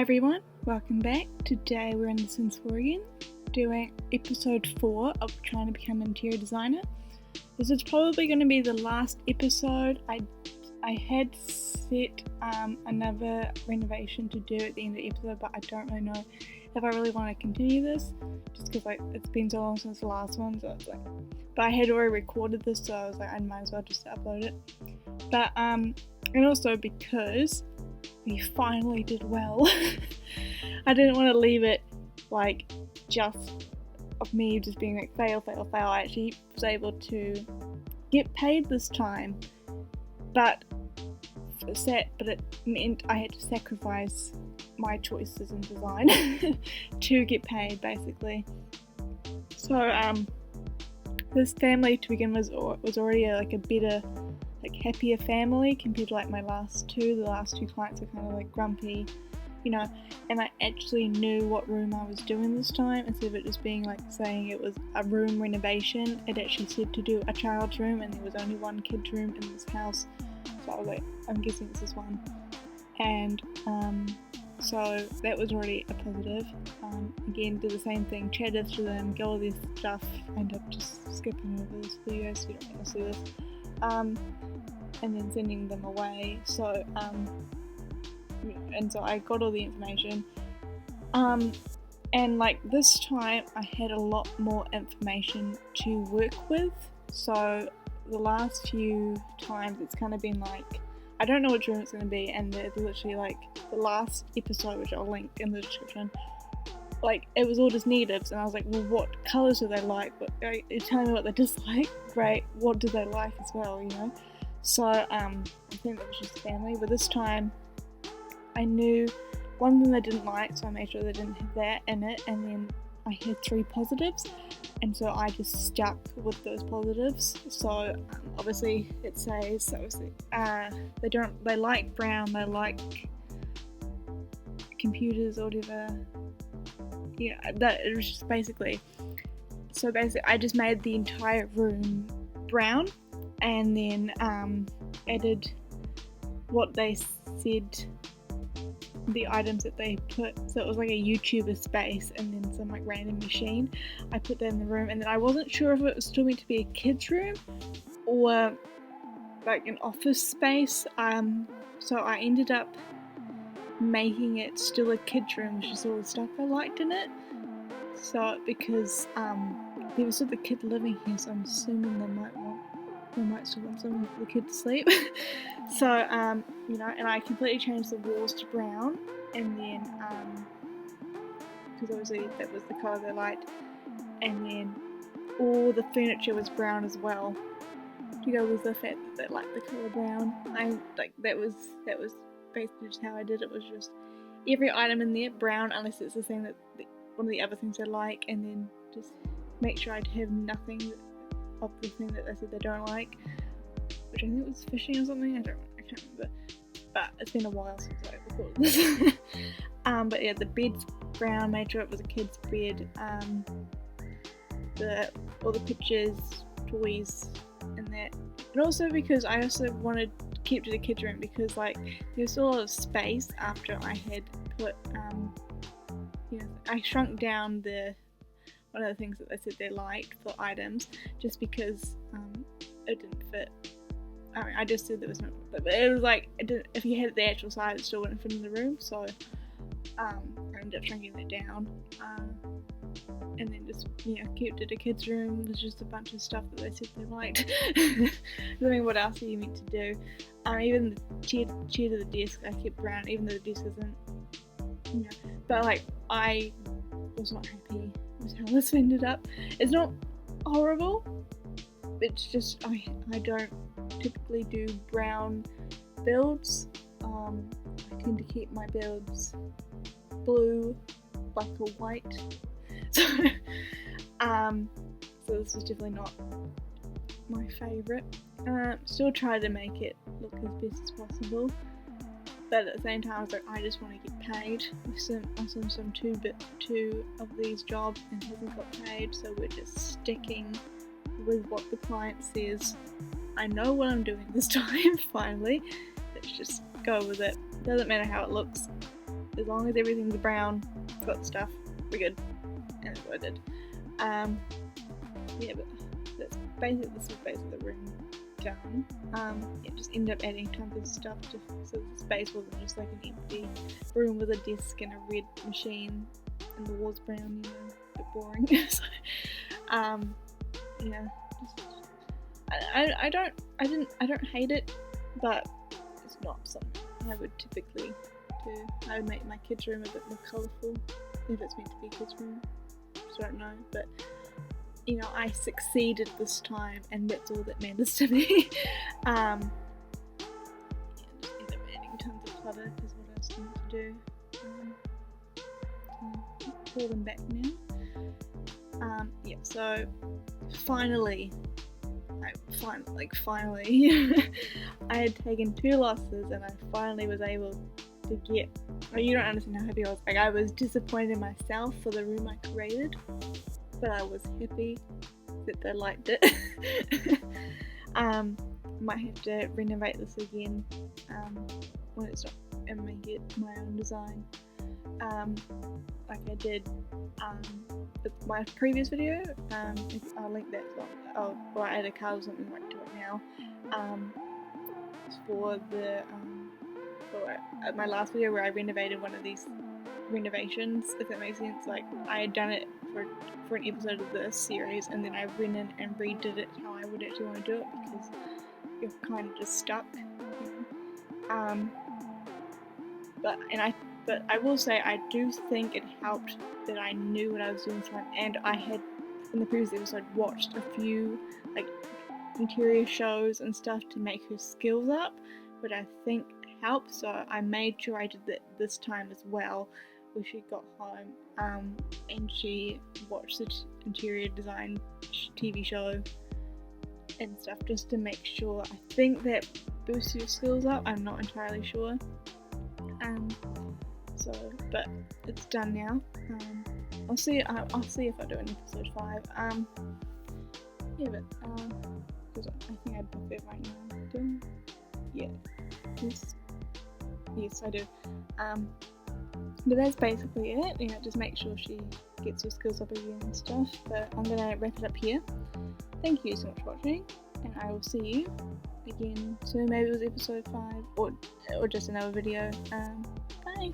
everyone, welcome back. Today we're in The Sims 4 again, doing episode 4 of trying to become an interior designer. This is probably going to be the last episode. I had set another renovation to do at the end of the episode, but I don't really know if I really want to continue this, just because it's been so long since the last one, so it's but I had already recorded this, so I was like, I might as well just upload it. But and also because we finally did well. I didn't want to leave it just of me just being like fail. I actually was able to get paid this time, but it meant I had to sacrifice my choices in design to get paid, basically. So this family to begin with was already a better, happier family compared to my last two. The last two clients are kind of grumpy, and I actually knew what room I was doing this time. Instead of it just being saying it was a room renovation, it actually said to do a child's room, and there was only one kid's room in this house. So I was like, I'm guessing this is one. And so that was already a positive. Again, did the same thing, chatted to them, got all this stuff, ended up just skipping over this for you guys so you don't want to see this. And then sending them away. So and so I got all the information. And this time I had a lot more information to work with. So the last few times it's kind of been I don't know which room it's going to be, and there's literally the last episode, which I'll link in the description, it was all just negatives, and I was like, well, what colours do they like? But you're telling me what they dislike, great, what do they like as well, So I think that was just family, but this time I knew one thing they didn't like, so I made sure they didn't have that in it, and then I had 3 positives, and so I just stuck with those positives. So obviously it says, they like brown, they like computers or whatever. That it was just basically I just made the entire room brown, and then added what they said, the items that they put. So it was like a YouTuber space, and then some random machine. I put that in the room, and then I wasn't sure if it was still meant to be a kid's room or an office space. So I ended up making it still a kid's room, which is all the stuff I liked in it. So because there was still the kid living here, so I'm assuming they might still want something for the kid to sleep. So and I completely changed the walls to brown, and then because obviously that was the colour they liked, and then all the furniture was brown as well, to go with the fact that they liked the colour brown. That was basically just how I did it. Was just every item in there brown, unless it's the thing that one of the other things they like, and then just make sure I'd have nothing of the thing that they said they don't like, which I think was fishing or something. I can't remember, but it's been a while since I recorded this. But yeah, the bed's brown, made sure it was a kid's bed. All the pictures, toys, and that. And also because I also wanted to keep to the kids' room, because there's still a lot of space after I had put I shrunk down one of the things that they said they liked for items, just because it didn't fit. I just said there was no, but it was if you had the actual size, it still wouldn't fit in the room. So I ended up shrinking it down, and then just kept it a kid's room. There's just a bunch of stuff that they said they liked. I mean, what else are you meant to do? Even the chair to the desk I kept brown, even though the desk isn't, but I was not happy with how this ended up. It's not horrible, it's just I don't typically do brown builds. I tend to keep my builds blue, black or white. So this is definitely not my favourite. Still try to make it look as best as possible, but at the same time I was I just want to get paid. I sent some two of these jobs and hasn't got paid, so we're just sticking with what the client says. I know what I'm doing this time, finally. Let's just go with it. Doesn't matter how it looks. as long as everything's brown, got stuff, we're good. And that's what I did. Yeah, but this was basically the room done. Yeah, just ended up adding tons of stuff so the space wasn't just like an empty room with a desk and a red machine and the walls brown, you know, a bit boring. So, yeah, I don't hate it, but it's not something I would typically do. I would make my kids' room a bit more colourful if it's meant to be a kids' room. I don't know, but you know, I succeeded this time, and that's all that matters to me. Yeah, just end up adding tons of clutter because what else do I need to do? So pull them back now. Yeah, so finally, I had taken 2 losses, and I finally was able to get. Oh, you don't understand how happy I was. Like, I was disappointed in myself for the room I created, but I was happy that they liked it. Might have to renovate this again when it's not and make it my own design, like I did with my previous video. I'll link that as well. Or I add a card or something right to it now. It's for the my last video where I renovated one of these renovations, if that makes sense. Like, I had done it for an episode of this series, and then I went in and redid it how I would actually want to do it, because you're kind of just stuck, you know? But I will say I do think it helped that I knew what I was doing this time, and I had in the previous episode watched a few like interior shows and stuff to make her skills up, which I think helped. So I made sure I did that this time as well, where she got home and she watched the interior design TV show and stuff, just to make sure. I think that boosts your skills up. I'm not entirely sure. So, but it's done now. I'll see if I do an episode 5. Yeah, but because I think I booked it right now. Yeah. Yes, I do. But that's basically it. You know, just make sure she gets her skills up again and stuff. But I'm gonna wrap it up here. Thank you so much for watching, and I will see you again soon. Maybe it was episode 5 or just another video. Bye.